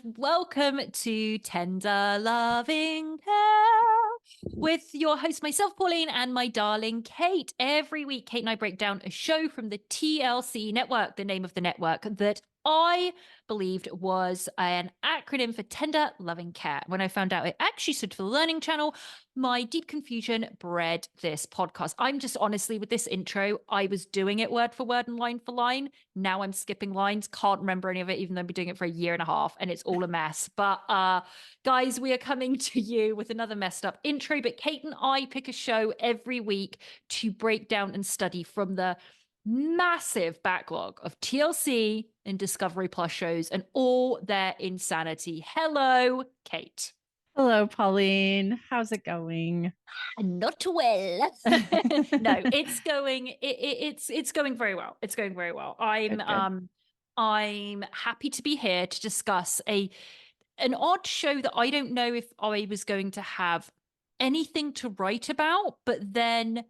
and welcome to Tender Loving Care with your host, myself, Pauline, and my darling Kate. Every week, Kate and I break down a show from the TLC network, the name of the network that I believed was an acronym for Tender Loving Care. When I found out it actually stood for the Learning Channel, my deep confusion bred this podcast. I'm just honestly, with this intro, I was doing it word for word and line for line. Now I'm skipping lines, can't remember any of it, even though I've been doing it for a year and a half, and it's all a mess. But guys, we are coming to you with another messed up intro. But Kate and I pick a show every week to break down and study from the massive backlog of TLC and Discovery Plus shows and all their insanity. Hello, Kate. Hello, Pauline. How's it going? Not well. No, it's going. It's going very well. It's going very well. Good. I'm happy to be here to discuss an odd show that I don't know if I was going to have anything to write about, but then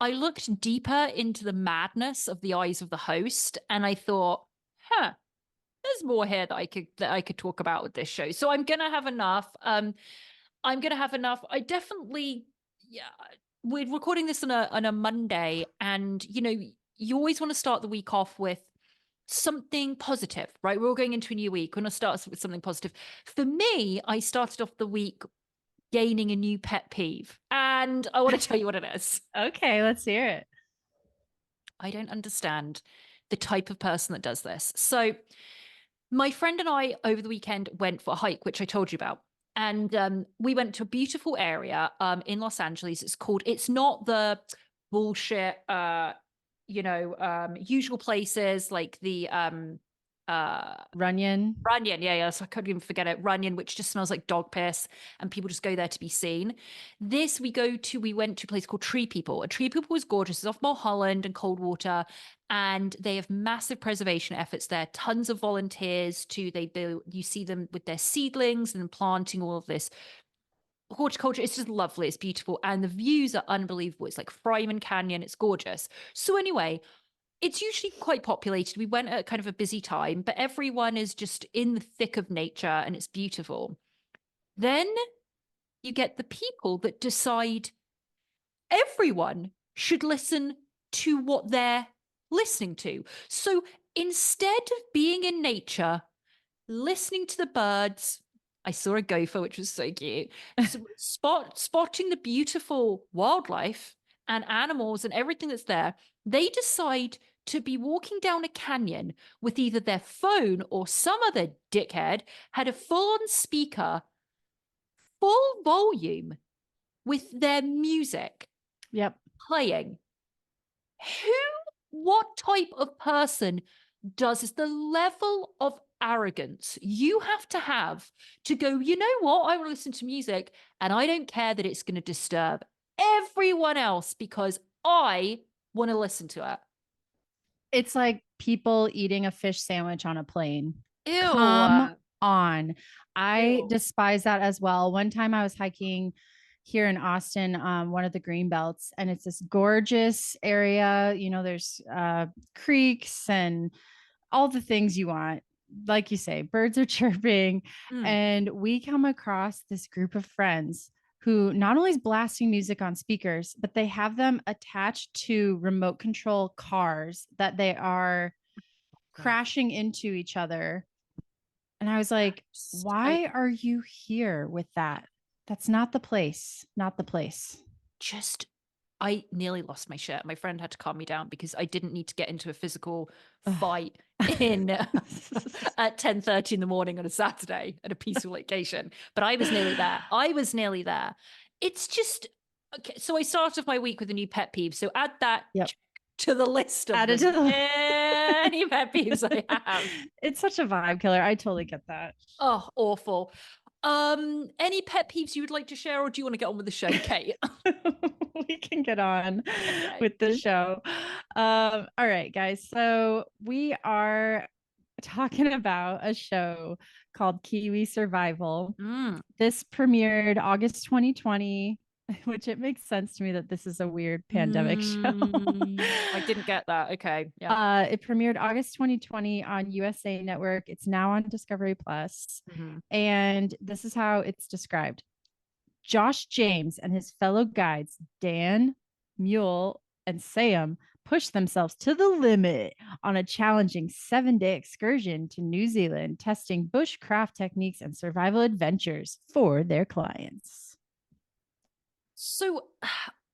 I looked deeper into the madness of the eyes of the host, and I thought, there's more here that I could talk about with this show. So I'm gonna have enough. I'm gonna have enough. I definitely, yeah. We're recording this on a Monday, and you always want to start the week off with something positive, right? We're all going into a new week. We're gonna start with something positive. For me, I started off the week gaining a new pet peeve, and I want to tell you what it is. Okay, let's hear it. I don't understand the type of person that does this. So, my friend and I over the weekend went for a hike, which I told you about. And we went to a beautiful area in Los Angeles. It's not the bullshit, usual places like the Runyon. Runyon, yeah. So I couldn't even forget it. Runyon, which just smells like dog piss, and people just go there to be seen. We went to a place called Tree People. A Tree People was gorgeous. It's off Mulholland and Coldwater, and they have massive preservation efforts there. Tons of volunteers you see them with their seedlings and planting all of this horticulture. It's just lovely. It's beautiful. And the views are unbelievable. It's like Fryman Canyon. It's gorgeous. So anyway, it's usually quite populated. We went at kind of a busy time, but everyone is just in the thick of nature and it's beautiful. Then you get the people that decide everyone should listen to what they're listening to. So instead of being in nature, listening to the birds, I saw a gopher, which was so cute, spotting the beautiful wildlife and animals and everything that's there, they decide to be walking down a canyon with either their phone or some other dickhead had a full-on speaker, full volume with their music playing. What type of person does this? The level of arrogance you have to go, you know what? I want to listen to music and I don't care that it's going to disturb everyone else because I want to listen to it. It's like people eating a fish sandwich on a plane. Ew. Come on. I Ew. despise that as well. One time I was hiking here in Austin, one of the green belts, and it's this gorgeous area. There's creeks and all the things you want. Like you say, birds are chirping. And we come across this group of friends who not only is blasting music on speakers, but they have them attached to remote control cars that they are crashing into each other. And I was like, why are you here with that? That's not the place. Not the place. I nearly lost my shit. My friend had to calm me down because I didn't need to get into a physical fight in at 10:30 in the morning on a Saturday at a peaceful location. But I was nearly there. It's just okay. So I started my week with a new pet peeve. So add that to the list of many pet peeves I have. It's such a vibe killer. I totally get that. Oh, awful. Any pet peeves you would like to share, or do you want to get on with the show, Kate? We can get on with the show. All right, guys. So we are talking about a show called Kiwi Survival. This premiered August 2020. which it makes sense to me that this is a weird pandemic show. I didn't get that. Okay. Yeah. It premiered August 2020 on USA Network. It's now on Discovery Plus. Mhm. And this is how it's described. Josh James and his fellow guides, Dan, Mule, and Sam, push themselves to the limit on a challenging 7-day excursion to New Zealand, testing bushcraft techniques and survival adventures for their clients. So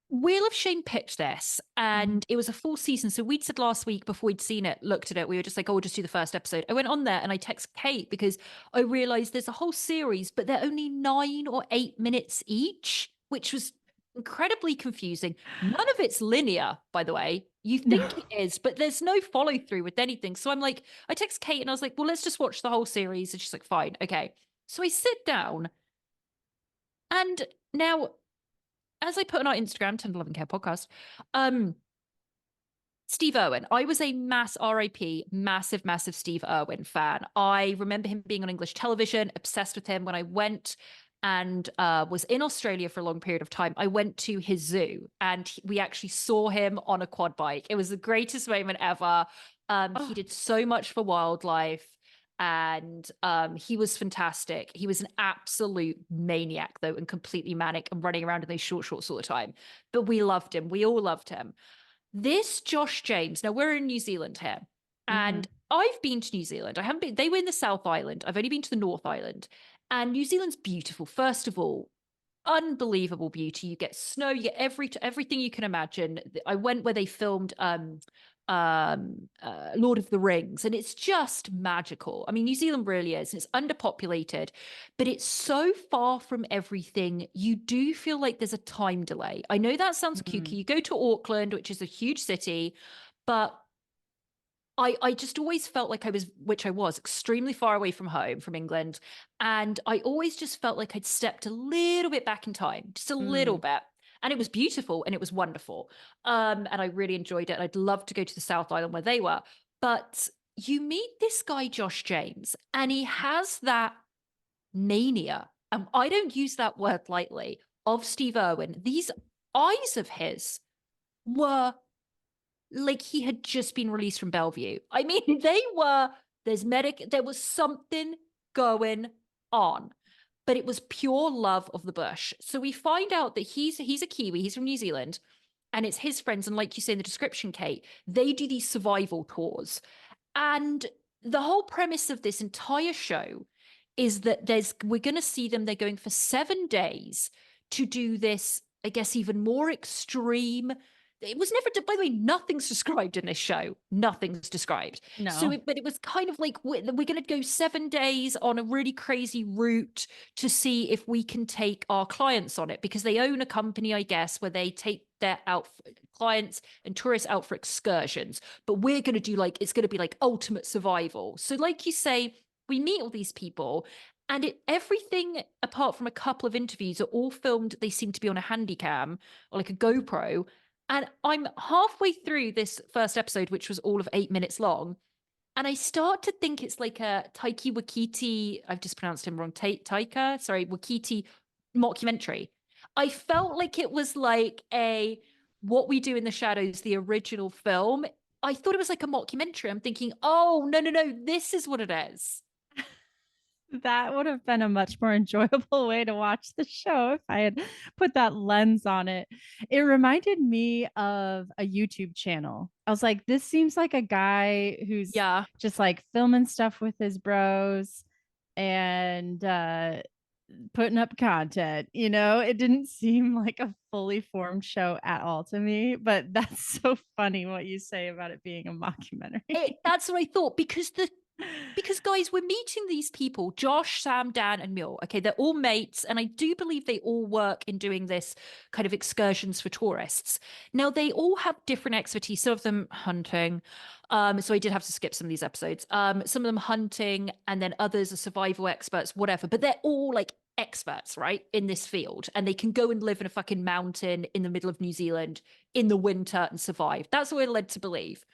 Wheel of Shame pitched this, and it was a full season. So we'd said last week before we'd seen it, looked at it, we were just like, oh, we'll just do the first episode. I went on there and I text Kate because I realized there's a whole series, but they're only 9 or 8 minutes each, which was incredibly confusing. None of it's linear, by the way. You think it is, but there's no follow through with anything. So I'm like, I text Kate and I was like, well, let's just watch the whole series. And she's like, fine, okay. So I sit down, and now, as I put on our Instagram, Tender Loving Care podcast, Steve Irwin. I was a RIP, massive Steve Irwin fan. I remember him being on English television, obsessed with him. When I went and was in Australia for a long period of time, I went to his zoo and we actually saw him on a quad bike. It was the greatest moment ever. He did so much for wildlife, and he was fantastic. He was an absolute maniac, though, and completely manic and running around in those shorts all the time. But we loved him. We all loved him. This Josh James, now we're in New Zealand here, and I've been to New Zealand. I haven't been, they were in the South Island. I've only been to the North Island. And New Zealand's beautiful. First of all, unbelievable beauty. You get snow, you get everything you can imagine. I went where they filmed Lord of the Rings, and it's just magical. I mean, New Zealand really is, and it's underpopulated, but it's so far from everything. You do feel like there's a time delay. I know that sounds kooky. You go to Auckland, which is a huge city, but I just always felt like I was, which I was, extremely far away from home, from England. And I always just felt like I'd stepped a little bit back in time, just a little bit. And it was beautiful and it was wonderful. And I really enjoyed it. I'd love to go to the South Island where they were. But you meet this guy, Josh James, and he has that mania. And I don't use that word lightly, of Steve Irwin. These eyes of his were like he had just been released from Bellevue. I mean, there was something going on, but it was pure love of the bush. So we find out that he's a Kiwi, he's from New Zealand, and it's his friends. And like you say in the description, Kate, they do these survival tours. And the whole premise of this entire show is that we're going to see them, they're going for 7 days to do this, I guess, even more extreme. It was never, by the way, nothing's described in this show. Nothing's described. No. So, but it was kind of like, we're going to go 7 days on a really crazy route to see if we can take our clients on it, because they own a company, I guess, where they take their clients and tourists out for excursions. But we're going to do it's going to be like ultimate survival. So like you say, we meet all these people, and everything apart from a couple of interviews are all filmed. They seem to be on a handy cam or like a GoPro. And I'm halfway through this first episode, which was all of 8 minutes long. And I start to think it's like a Taika Waititi, I've just pronounced him wrong, Waititi mockumentary. I felt like it was like a What We Do in the Shadows, the original film. I thought it was like a mockumentary. I'm thinking, oh, no, this is what it is. That would have been a much more enjoyable way to watch the show if I had put that lens on it. It reminded me of a YouTube channel. I was like, this seems like a guy who's just like filming stuff with his bros and putting up content. It didn't seem like a fully formed show at all to me, but that's so funny what you say about it being a mockumentary. That's what I thought, because guys, we're meeting these people, Josh, Sam, Dan, and Mule. Okay, they're all mates, and I do believe they all work in doing this kind of excursions for tourists. Now, they all have different expertise. Some of them hunting. So I did have to skip some of these episodes. Some of them hunting, and then others are survival experts, whatever. But they're all like experts, right, in this field, and they can go and live in a fucking mountain in the middle of New Zealand in the winter and survive. That's what we're led to believe.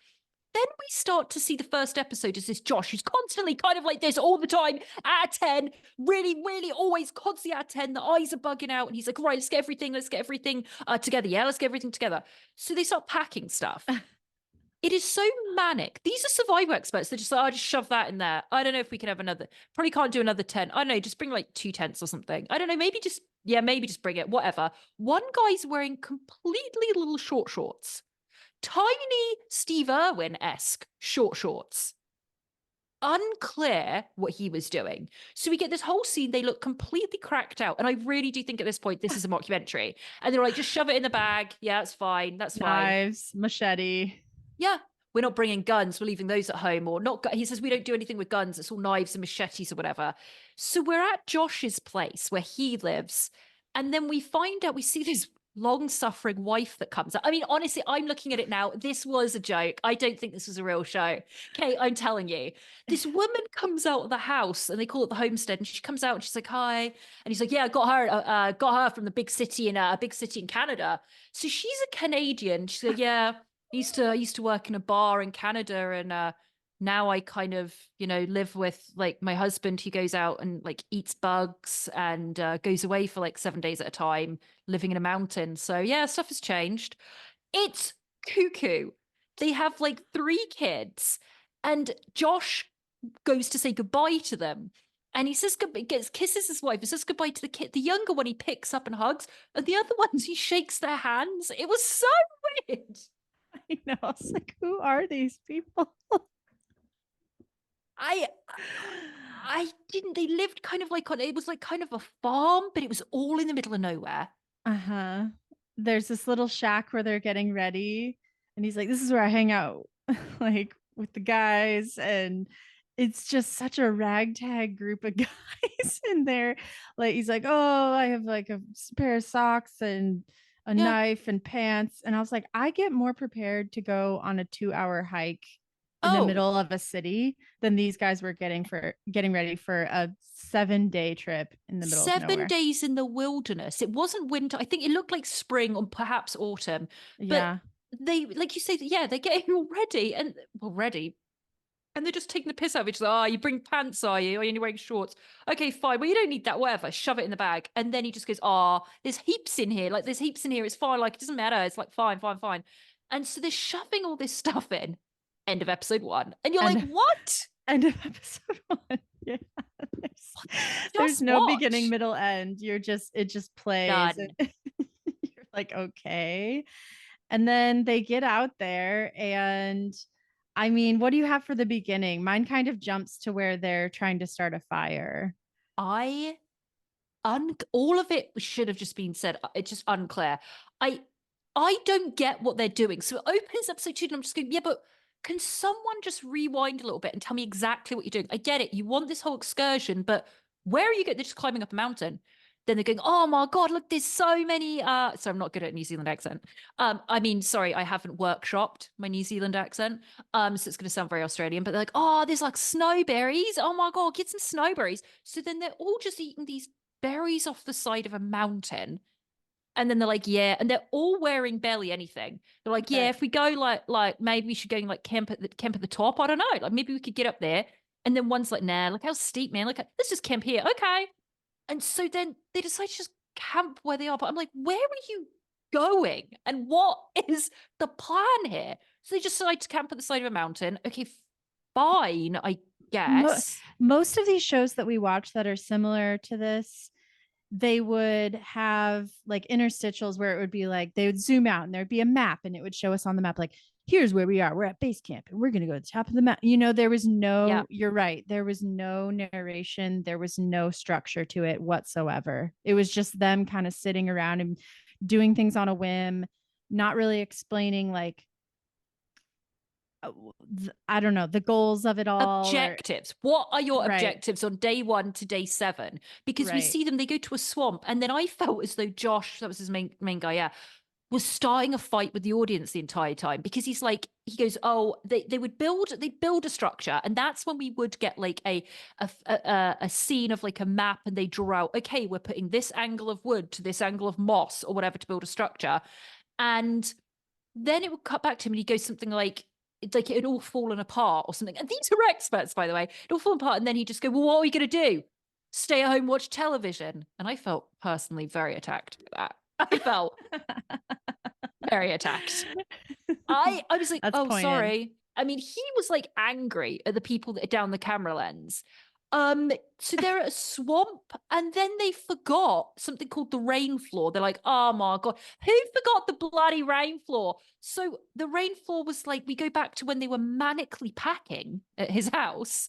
then we start to see the first episode is this Josh who's constantly kind of like this all the time, out of 10, really, really always constantly out of 10. The eyes are bugging out. And he's like, right, let's get everything together. Yeah, let's get everything together. So they start packing stuff. It is so manic. These are survival experts. They're just like, I'll just shove that in there. I don't know if we can have another. Probably can't do another tent. I don't know. Just bring like 2 tents or something. I don't know. Maybe just bring it. Whatever. One guy's wearing completely little short shorts, tiny Steve Irwin-esque short shorts. Unclear what he was doing. So we get this whole scene. They look completely cracked out. And I really do think at this point, this is a mockumentary. And they're like, just shove it in the bag. Yeah, it's fine. That's fine. Knives, machete. Yeah, we're not bringing guns. We're leaving those at home, or not. He says we don't do anything with guns. It's all knives and machetes or whatever. So we're at Josh's place where he lives, and then we find out we see this long-suffering wife that comes up. I mean, honestly, I'm looking at it now. This was a joke. I don't think this was a real show. Okay, I'm telling you, this woman comes out of the house, and they call it the homestead. And she comes out, and she's like, "Hi," and he's like, "Yeah, got her from the big city in a big city in Canada." So she's a Canadian. She's like, "Yeah." I used to work in a bar in Canada, and now I kind of, live with like my husband who goes out and like eats bugs and goes away for like 7 days at a time, living in a mountain. So yeah, stuff has changed. It's cuckoo. They have like 3 kids, and Josh goes to say goodbye to them. And he says, kisses his wife, and says goodbye to the kid. The younger one he picks up and hugs, and the other ones he shakes their hands. It was so weird. I know. I was like, who are these people? I I didn't. They lived kind of like it was like kind of a farm, but it was all in the middle of nowhere. Uh-huh. There's this little shack where they're getting ready, and he's like, this is where I hang out, like with the guys, and it's just such a ragtag group of guys in there. Like he's like, oh, I have like a pair of socks and a Yeah. knife and pants. And I was like, I get more prepared to go on a 2-hour hike in the Oh, middle of a city than these guys were getting ready for a 7-day trip in the middle of 7 days in the wilderness. It wasn't winter. I think it looked like spring or perhaps autumn. But Yeah. they, like you say, yeah, they're getting all ready and well, ready. And they're just taking the piss out of each other. Oh, you bring pants, are you? Or you're wearing shorts? Okay, fine. Well, you don't need that. Whatever. Shove it in the bag. And then he just goes, oh, there's heaps in here. Like, there's heaps in here. It's fine. Like, it doesn't matter. It's like, fine, fine, fine. And so they're shoving all this stuff in. End of episode 1. And you're like, And what? end of episode 1. Yeah. There's no beginning, watch. middle, end. It just plays. Done. And you're like, okay. And then they get out there, and I mean, what do you have for the beginning? Mine kind of jumps to where they're trying to start a fire. I all of it should have just been said. It's just unclear. I I don't get what they're doing. So it opens episode 2, and I'm just going, yeah, but can someone just rewind a little bit and tell me exactly what you're doing? I get it. You want this whole excursion, but where are you going? They're just climbing up a mountain. Then they're going, oh my God, look, there's so many. So I'm not good at New Zealand accent. I mean, sorry, I haven't workshopped my New Zealand accent. So it's going to sound very Australian, but they're like, oh, there's like snowberries. Oh my God, get some snowberries. So then they're all just eating these berries off the side of a mountain. And then they're like, yeah, and they're all wearing barely anything. They're like, yeah, Right. if we go like maybe we should go and like camp at the top. I don't know. Like maybe we could get up there. And then one's like, nah, look how steep, man. Like let's just camp here. Okay. And so then they decide to just camp where they are. But I'm like, where are you going? And what is the plan here? So they just decide to camp at the side of a mountain. Okay, fine, I guess. Most of these shows that we watch that are similar to this, they would have like interstitials where it would be like they would zoom out and there'd be a map and it would show us on the map like here's where we are, we're at base camp and we're going to go to the top of the mountain. There was Yeah. you're right, there was no narration, there was no structure to it whatsoever. It was just them kind of sitting around and doing things on a whim, not really explaining like I don't know, the goals of it all. Objectives. What are your Right. objectives on day 1 to day 7? Because we Right. see them, they go to a swamp, and then I felt as though Josh, that was his main guy, yeah, was starting a fight with the audience the entire time because he's like, he goes, oh, they build a structure, and that's when we would get like a scene of like a map, and they draw out, okay, we're putting this angle of wood to this angle of moss or whatever to build a structure, and then it would cut back to him, and he goes something like, it's like it had all fallen apart or something. And these are experts, by the way. It all fallen apart. And then he'd just go, well, what are we going to do? Stay at home, watch television. And I felt personally very attacked by that. I felt very attacked. I was like, That's oh, pointed. sorry. I mean, he was like angry at the people that are down the camera lens. So they're at a swamp, and then they forgot something called the rain floor. They're like, oh my God, who forgot the bloody rain floor? So the rain floor was like, we go back to when they were manically packing at his house,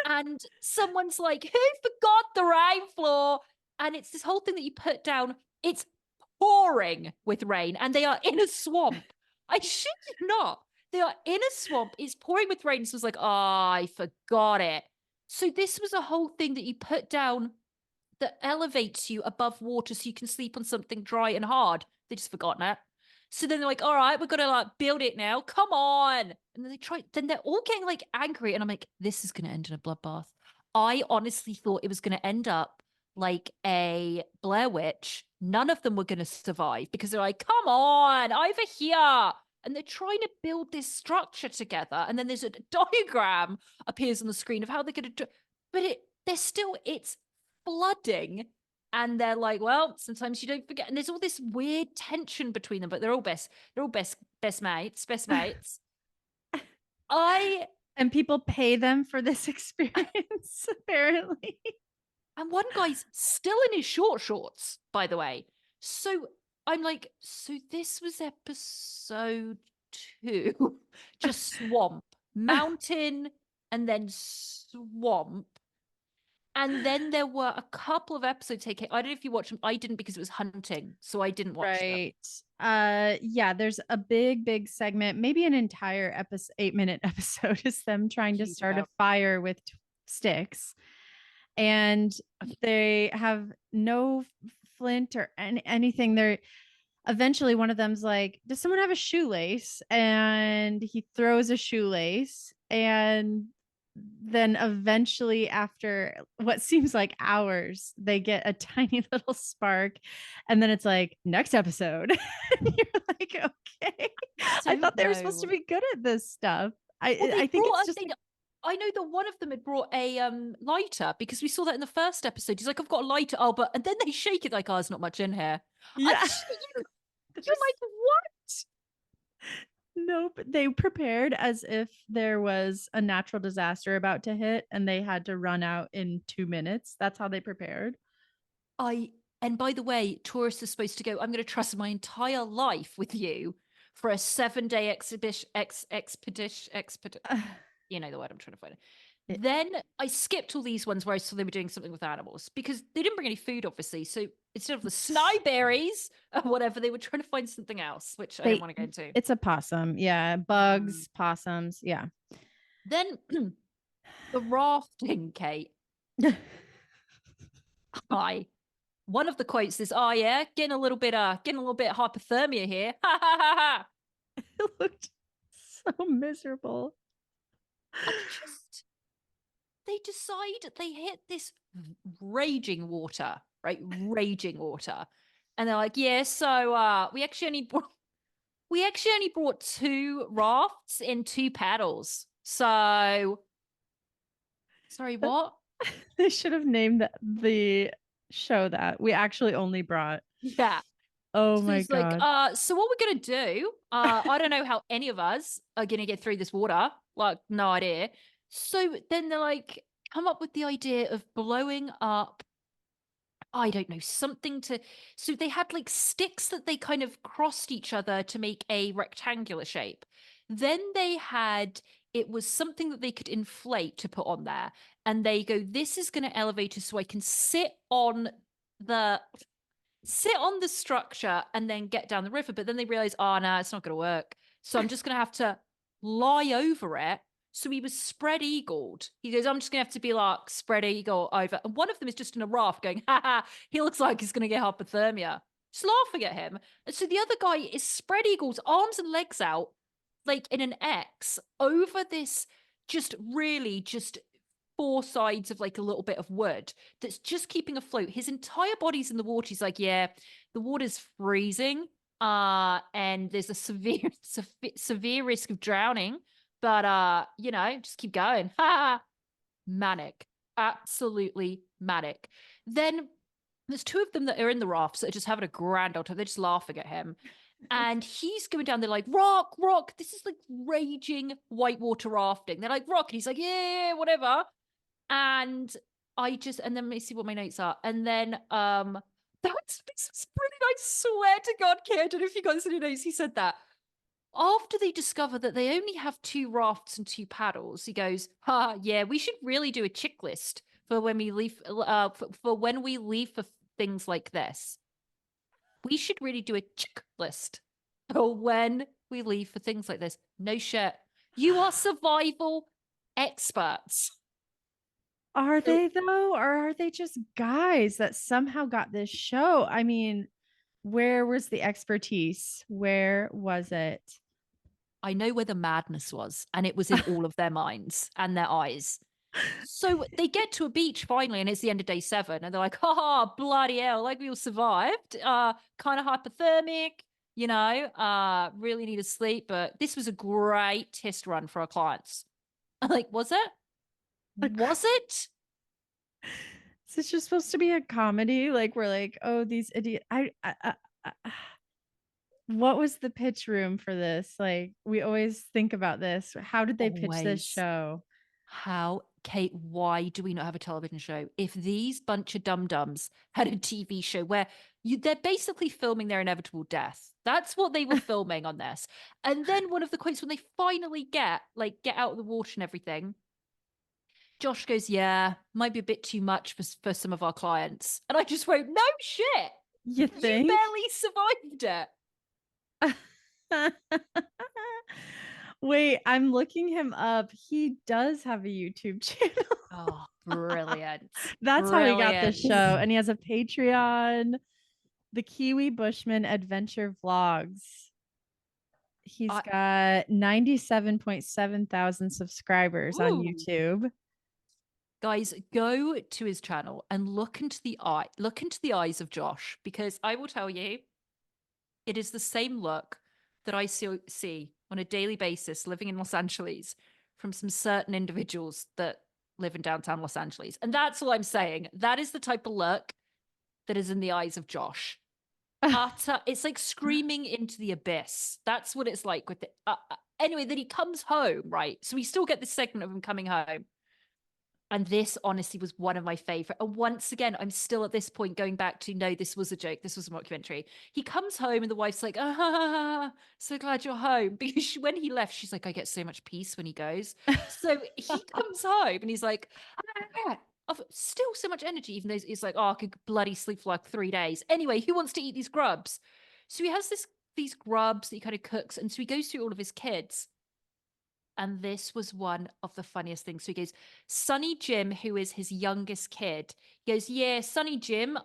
and someone's like, who forgot the rain floor? And it's this whole thing that you put down. It's pouring with rain, and they are in a swamp. I shit you not. They are in a swamp. It's pouring with rain. So it's like, oh, I forgot it. So this was a whole thing that you put down that elevates you above water so you can sleep on something dry and hard. They just forgotten it. So then they're like, all right, we're gonna like build it now. Come on. And then they try, then they're all getting like angry. And I'm like, this is gonna end in a bloodbath. I honestly thought it was gonna end up like a Blair Witch. None of them were gonna survive because they're like, come on, over here. And they're trying to build this structure together. And then there's a diagram appears on the screen of how they're gonna do, but they're still, it's flooding, and they're like, well, sometimes you don't forget, and there's all this weird tension between them, but they're all best mates. I And people pay them for this experience, apparently. And one guy's still in his shorts, by the way. So I'm like, so this was episode 2. Just swamp, mountain, and then swamp. And then there were a couple of episodes taken. I don't know if you watched them. I didn't because it was hunting, so I didn't watch them. Right. Yeah, there's a big segment, maybe an entire episode, 8-minute episode is them trying to Huge start a amount. fire with sticks. And they have no flint or anything. They're eventually one of them's like, does someone have a shoelace? And he throws a shoelace, and then eventually, after what seems like hours, they get a tiny little spark, and then it's like, next episode. And you're like, okay, I Don't thought they were supposed to know. be good at this stuff. Well, I they think brought it's a just thing. like, I know that one of them had brought a lighter because we saw that in the first episode. He's like, I've got a lighter. Oh, but and then they shake it like, oh, there's not much in here. I yeah. shit you. You're like, what? Nope. They prepared as if there was a natural disaster about to hit and they had to run out in 2 minutes. That's how they prepared. And by the way, tourists are supposed to go, I'm going to trust my entire life with you for a 7-day expedition. You know the word I'm trying to find. It- Then I skipped all these ones where I saw they were doing something with animals because they didn't bring any food, obviously. So instead of the sniberries or whatever, they were trying to find something else, which I don't they want to go into. it's a possum. Yeah. Bugs, possums. Yeah. Then the rafting, Kate. Hi. One of the quotes is, "Oh yeah, getting a little bit of hypothermia here." Ha ha ha ha. It looked so miserable. I just they decide they hit this raging water, right? Raging water. And they're like, yeah, so we actually only brought 2 rafts and 2 paddles. So sorry, what? They should have named the show that. We actually only brought. Yeah. Oh So my he's like, God. so what we're gonna do, I don't know how any of us are gonna get through this water. Like, no idea. So then they're like, come up with the idea of blowing up, I don't know, something to, so they had like sticks that they kind of crossed each other to make a rectangular shape. Then they had, it was something that they could inflate to put on there. And they go, this is going to elevate us so I can the sit on the structure and then get down the river. But then they realize, oh no, it's not going to work. So I'm just going to have to lie over it. So he was spread eagled. He goes, I'm just going to have to be like spread eagle over. And one of them is just in a raft going, ha ha, he looks like he's going to get hypothermia. Just laughing at him. And so the other guy is spread eagles, arms and legs out, like in an X over this just really just 4 sides of like a little bit of wood that's just keeping afloat. His entire body's in the water. He's like, yeah, the water's freezing. And there's a severe risk of drowning, but just keep going. Ha! Manic, absolutely manic. Then there's two of them that are in the rafts that are just having a grand old time. They're just laughing at him. And he's going down there like, rock, rock. This is like raging whitewater rafting. They're like, rock. And he's like, yeah, whatever. And and then let me see what my notes are. And then, this was brilliant. I swear to God, Kay, I don't know if you got this in your notes. He said that after they discover that they only have two rafts and two paddles, he goes, yeah, we should really do a checklist for when we leave, for when we leave for things like this. We should really do a checklist for when we leave for things like this. No shit. You are survival experts. Are they though? Or are they just guys that somehow got this show? I mean, where was the expertise? Where was it? I know where the madness was, and it was in all of their minds and their eyes. So they get to a beach finally, and it's the end of day 7, and they're like, "Oh, bloody hell! Like we all survived. Kind of hypothermic, really need to sleep, but this was a great test run for our clients." I'm like, was it? Was it? Is this just supposed to be a comedy? Like we're like, oh, these idiot. What was the pitch room for this? Like we always think about this. How did they pitch this Always. show? How, Kate, why do we not have a television show? If these bunch of dum-dums had a TV show where they're basically filming their inevitable death. That's what they were filming on this. And then one of the quotes when they finally get out of the water and everything, Josh goes, yeah, might be a bit too much for some of our clients. And I just wrote, no shit. You think? You barely survived it. Wait, I'm looking him up. He does have a YouTube channel. Oh, brilliant. That's how he got this show. And he has a Patreon, the Kiwi Bushman Adventure Vlogs. He's got 97.7 thousand subscribers on YouTube. Guys, go to his channel and look into the eyes of Josh, because I will tell you, it is the same look that I see on a daily basis living in Los Angeles from some certain individuals that live in downtown Los Angeles. And that's all I'm saying. That is the type of look that is in the eyes of Josh. It's like screaming into the abyss. That's what it's like with it. Anyway, then he comes home, right? So we still get this segment of him coming home. And this honestly was one of my favorite. And once again, I'm still at this point going back to, no, this was a joke. This was a mockumentary. He comes home and the wife's like, so glad you're home. Because when he left, she's like, I get so much peace when he goes. So he comes home and he's like, I've still so much energy, even though he's like, oh, I could bloody sleep for like 3 days. Anyway, who wants to eat these grubs? So he has these grubs that he kind of cooks. And so he goes through all of his kids. And this was one of the funniest things. So he goes, Sonny Jim, who is his youngest kid, he goes, yeah, Sonny Jim,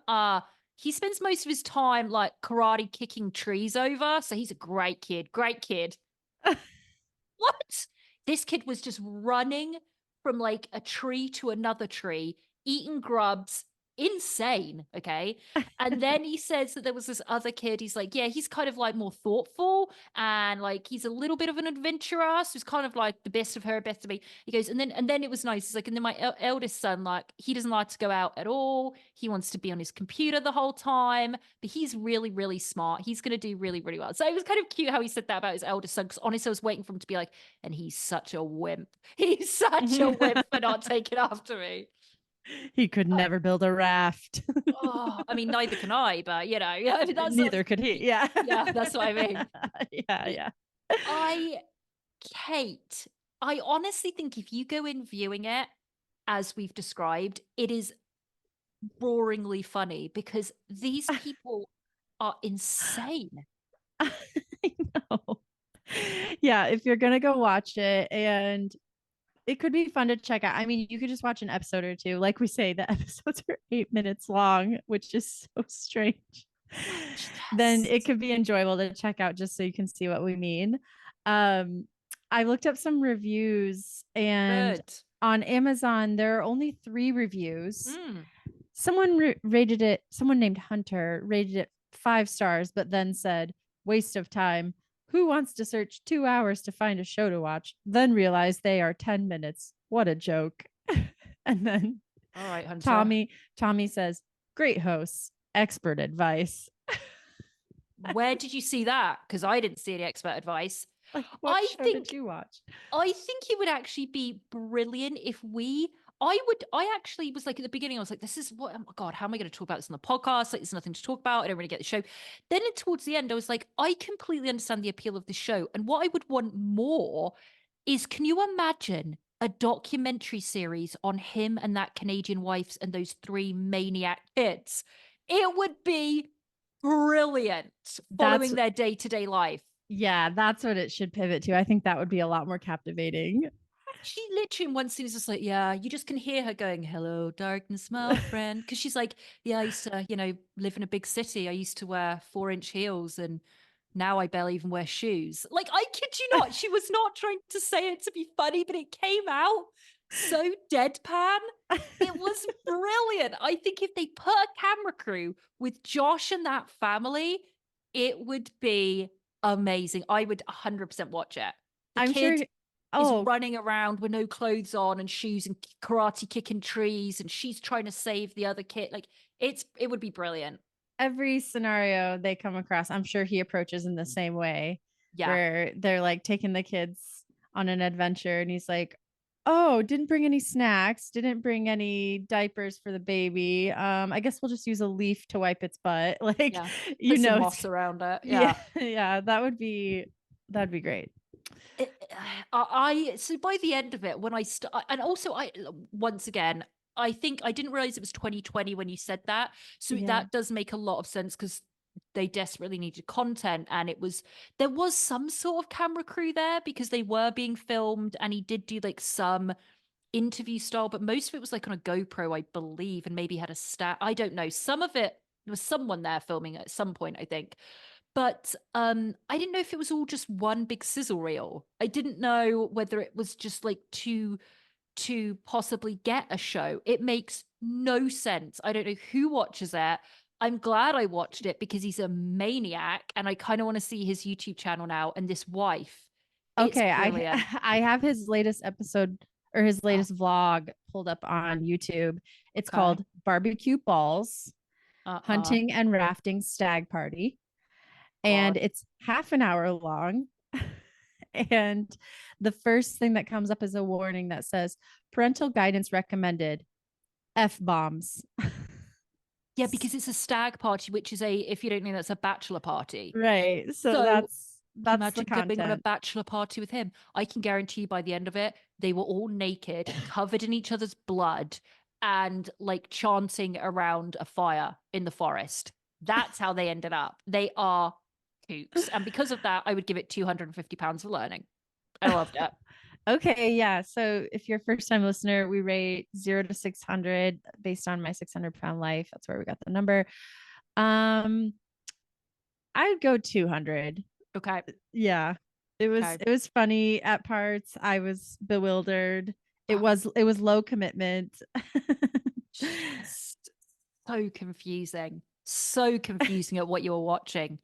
he spends most of his time like karate kicking trees over. So he's a great kid. Great kid. What? This kid was just running from like a tree to another tree, eating grubs. Insane. Okay. And then he says that there was this other kid. He's like, yeah, he's kind of like more thoughtful and like he's a little bit of an adventurer. So he's kind of like the best of her, best of me. He goes, and then it was nice. He's like, and then my eldest son, like, he doesn't like to go out at all. He wants to be on his computer the whole time, but he's really, really smart. He's going to do really, really well. So it was kind of cute how he said that about his eldest son. Because honestly, I was waiting for him to be like, and he's such a wimp. He's such a wimp for not taking after me. He could never build a raft. I mean, neither can I, but neither could he. Yeah. Yeah, that's what I mean. Yeah. Kate, I honestly think if you go in viewing it as we've described, it is roaringly funny because these people are insane. I know. Yeah, if you're gonna go watch it, and it could be fun to check out. I mean, you could just watch an episode or two. Like we say, the episodes are 8 minutes long, which is so strange. Yes. Then it could be enjoyable to check out just so you can see what we mean. I looked up some reviews, and on Amazon, there are only 3 reviews. Someone rated it, someone named Hunter rated it 5 stars, but then said, Waste of time. Who wants to search 2 hours to find a show to watch, then realize they are 10 minutes? What a joke. And then All right, Hunter. Tommy says, great hosts, expert advice. Where did you see that? Because I didn't see any expert advice. Like, what show did you watch? I think it would actually be brilliant if I actually was like, at the beginning, I was like, this is what, oh my God, how am I going to talk about this on the podcast? Like, there's nothing to talk about. I don't really get the show. Then towards the end, I was like, I completely understand the appeal of the show. And what I would want more is, can you imagine a documentary series on him and that Canadian wife and those three maniac kids? It would be brilliant following their day-to-day life. Yeah, that's what it should pivot to. I think that would be a lot more captivating. She literally in one scene is just like, yeah, you just can hear her going, hello, darkness, my friend. Because she's like, yeah, I used to, live in a big city. I used to wear 4-inch heels and now I barely even wear shoes. Like, I kid you not, she was not trying to say it to be funny, but it came out so deadpan. It was brilliant. I think if they put a camera crew with Josh and that family, it would be amazing. I would 100% watch it. The I'm kid sure. is running around with no clothes on and shoes and karate kicking trees, and she's trying to save the other kid. Like, it would be brilliant. Every scenario they come across, I'm sure he approaches in the same way. Yeah. Where they're like taking the kids on an adventure and he's like, oh, didn't bring any snacks, didn't bring any diapers for the baby. I guess we'll just use a leaf to wipe its butt. Like, Yeah. Put some moss around it. Yeah. Yeah, that'd be great. So by the end of it, when and also once again, I think I didn't realize it was 2020 when you said that. So that does make a lot of sense because they desperately needed content, and there was some sort of camera crew there because they were being filmed, and he did do like some interview style, but most of it was like on a GoPro, I believe, and maybe had a stat. I don't know. Some of it, there was someone there filming at some point, I think. But I didn't know if it was all just one big sizzle reel. I didn't know whether it was just like to possibly get a show. It makes no sense. I don't know who watches it. I'm glad I watched it because he's a maniac and I kind of want to see his YouTube channel now and this wife. Okay, I have his latest episode or his Oh. latest vlog pulled up on YouTube. It's called Barbecue Balls, Hunting and Rafting Stag Party. And it's half an hour long. And the first thing that comes up is a warning that says parental guidance recommended, F-bombs. Yeah, because it's a stag party, which is if you don't know, that's a bachelor party. Right. So that's imagine the content. going on a bachelor party with him. I can guarantee you by the end of it, they were all naked, covered in each other's blood, and like chanting around a fire in the forest. That's how they ended up. They are kooks. And because of that, I would give it £250 for learning. I loved it. Okay, yeah. So if you're a first time listener, we rate 0 to 600 based on my 600-pound life. That's where we got the number. I'd go 200. Okay. Yeah. It was funny at parts. I was bewildered. It was low commitment. Just so confusing. So confusing at what you were watching.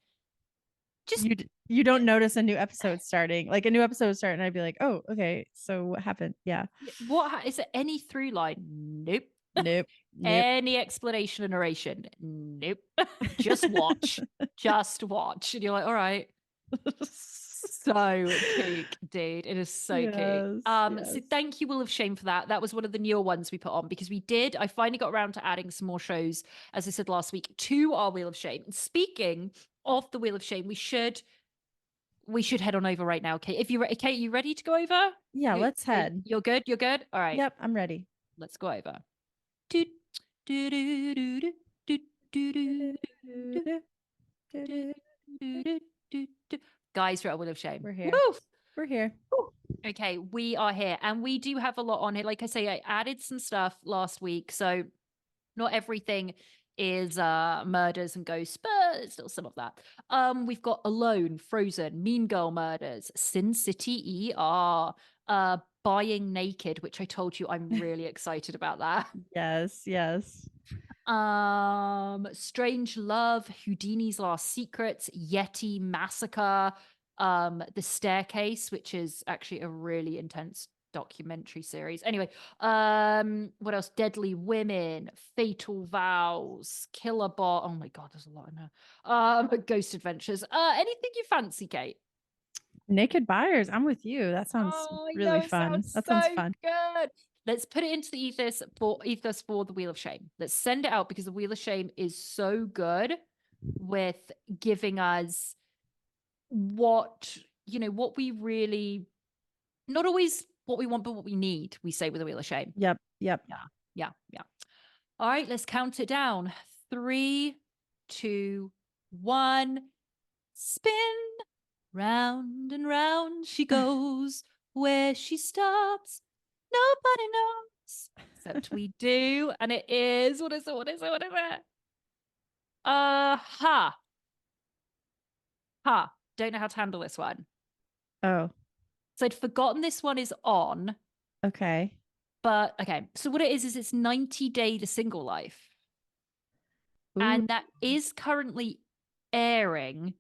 Just you don't notice a new episode starting. Like a new episode starting, I'd be like, oh, okay. So what happened? Yeah. What is there any through line? Nope. Nope. Any explanation or narration? Nope. Just watch. Just watch. And you're like, all right. So kook, dude. It is so kook. So thank you, Will of Shame, for that. That was one of the newer ones we put on because I finally got around to adding some more shows, as I said last week, to our Wheel of Shame. And speaking of the Wheel of Shame, we should head on over right now. Okay. Kate, you ready to go over? Yeah, let's head. You're good? You're good? All right. Yep, I'm ready. Let's go over. Guys, we're at Wheel of Shame. We're here. Woo! We're here. Okay, we are here. And we do have a lot on here. Like I say, I added some stuff last week. So not everything is murders and ghosts, but still some of that. We've got Alone, Frozen, Mean Girl Murders, Sin City ER, Buying Naked, which I told you I'm really excited about that. Yes. Strange Love, Houdini's Last Secrets, Yeti Massacre, The Staircase, which is actually a really intense documentary series. Anyway, what else? Deadly Women, Fatal Vows, Killer Bot. Oh my god, there's a lot in there. Ghost Adventures. Anything you fancy, Kate? Naked Buyers. I'm with you. That sounds Oh, I know really it fun. sounds That so sounds fun. good. Let's put it into the ethos for the Wheel of Shame. Let's send it out because the Wheel of Shame is so good with giving us what what we really, not always what we want, but what we need. We say with the Wheel of Shame. Yep. Yep. Yeah, yeah, yeah. All right, let's count it down. 3, 2, 1. Spin. Round and round she goes. Where she stops, nobody knows. Except we do. And it is. What is it? What is it? What is it? Ha. Ha. Don't know how to handle this one. Oh, So I'd forgotten this one is on. okay. But okay. So what it is it's 90 Day The Single Life. Ooh, And that is currently airing.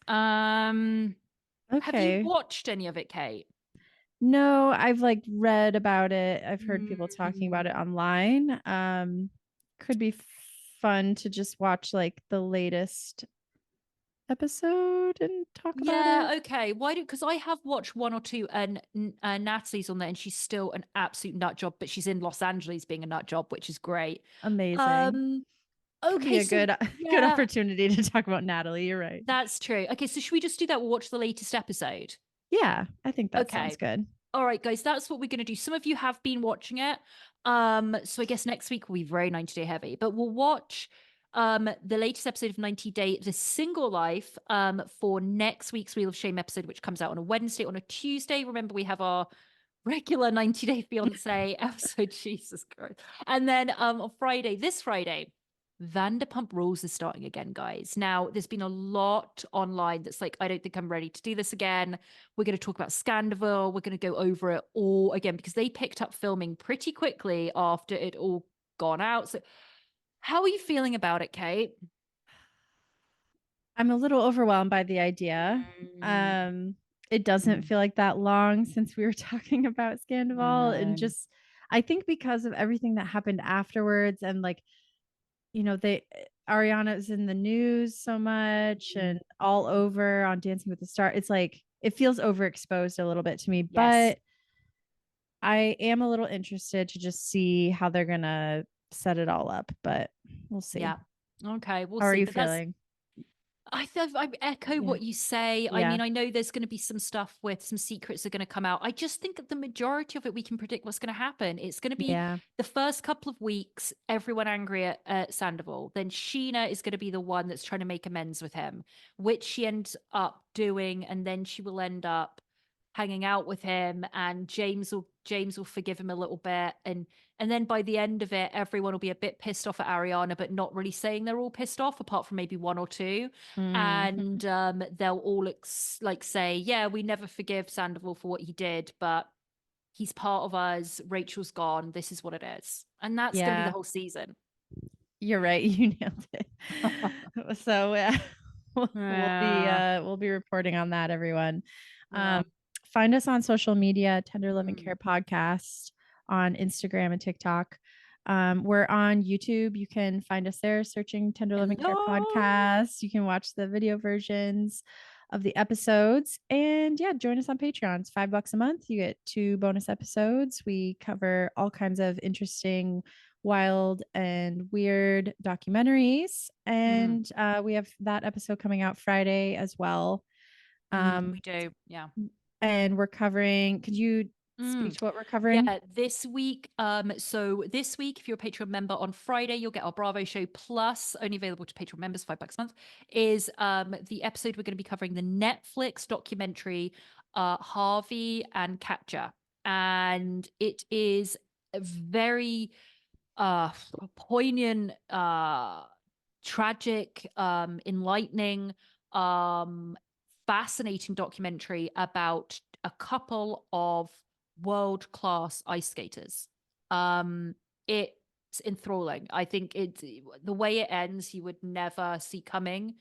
Have you okay. watched any of it, Kate? No, I've like read about it. I've heard people talking about it Mm. online. Could be fun to just watch like the latest episode and talk about it. Yeah, okay. Why do because I have watched one or two and Natalie's on there and she's still an absolute nut job, but she's in Los Angeles being a nut job, which is great. Amazing. Um, Could be okay, a so good yeah, opportunity to talk about Natalie. You're right. that's true. Okay, so should we just do that? We'll watch the latest episode. Yeah, I think that sounds Okay. good. All right, guys, that's what we're going to do. Some of you have been watching it. So I guess next week will be very 90 Day heavy, but we'll watch the latest episode of 90 Day The Single Life for next week's Wheel of Shame episode, which comes out on a Wednesday. On a Tuesday, remember we have our regular 90 Day Fiance episode. Jesus Christ. And then on Friday, this Friday, Vanderpump Rules is starting again, guys. Now, there's been a lot online that's like, I don't think I'm ready to do this again. We're going to talk about Scandival. We're going to go over it all again because they picked up filming pretty quickly after it all gone out. So, how are you feeling about it, Kate? I'm a little overwhelmed by the idea. Mm, Um, it doesn't feel like that long since we were talking about I Scandival, and know. just I think because of everything that happened afterwards, and like they Ariana is in the news so much Mm, and all over on Dancing with the Stars. It's like it feels overexposed a little bit to me, yes. but I am a little interested to just see how they're gonna set it all up. But we'll see. Yeah. Okay, we'll How are see. you But that's feeling? I echo Yeah. what you say. I Yeah. mean, I know there's going to be some stuff with some secrets are going to come out. I just think that the majority of it, we can predict what's going to happen. It's going to be Yeah. the first couple of weeks, everyone angry at Sandoval. Then Sheena is going to be the one that's trying to make amends with him, which she ends up doing. And then she will end up hanging out with him and James will forgive him a little bit and then by the end of it everyone will be a bit pissed off at Ariana but not really saying they're all pissed off apart from maybe one or two Mhm. and they'll all like say yeah we never forgive Sandoval for what he did but he's part of us. Rachel's gone. This is what it is and that's going to be the Yeah. whole season. You're right. You nailed it. So yeah, Yeah, we'll be reporting on that, everyone. yeah. Find us on social media, Tender Loving Mm. Care Podcast on Instagram and TikTok. We're on YouTube. You can find us there searching Tender Loving Care Hello. Podcast. You can watch the video versions of the episodes. And yeah, join us on Patreon. It's $5 a month. You get 2 bonus episodes. We cover all kinds of interesting, wild, and weird documentaries. Mm. And we have that episode coming out Friday as well. We Um, do, yeah. and we're covering, could you speak Mm. to what we're covering? Yeah, this week. So this week, if you're a Patreon member on Friday, you'll get our Bravo show plus, only available to Patreon members, $5 a month, is the episode we're going to be covering the Netflix documentary Harvey and Katja. And it is a very uh poignant, tragic, enlightening, fascinating documentary about a couple of world class ice skaters. It enthralling. I think the way it ends, you would never see coming.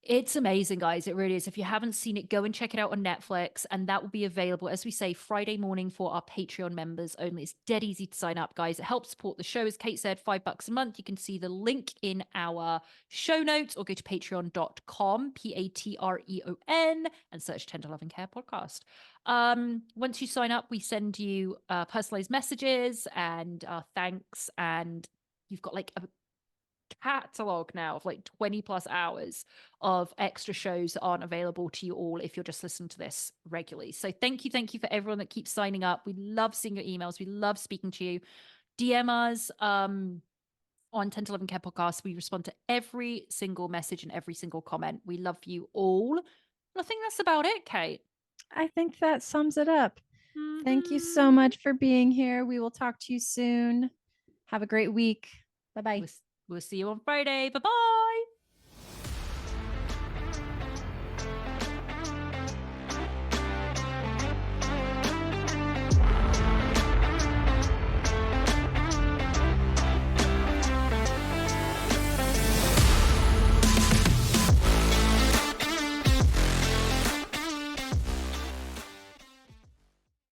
It's amazing, guys. It really is. If you haven't seen it, go and check it out on Netflix. And that will be available, as we say, Friday morning for our Patreon members only. It's dead easy to sign up, guys. It helps support the show. As Kate said, $5 a month. You can see the link in our show notes or go to patreon.com, Patreon, and search Tender Loving Care Podcast. Once you sign up, we send you personalized messages and thanks. And you've got like a catalog now of like 20 plus hours of extra shows that aren't available to you all if you're just listening to this regularly. So thank you for everyone that keeps signing up. We love seeing your emails. We love speaking to you. DM us on 10 to 11 Care Podcast. We respond to every single message and every single comment. We love you all. I think that's about it, Kate. I think that sums it up. Thank you so much for being here. We will talk to you soon. Have a great week. Bye bye. We'll see you on Friday. Bye bye.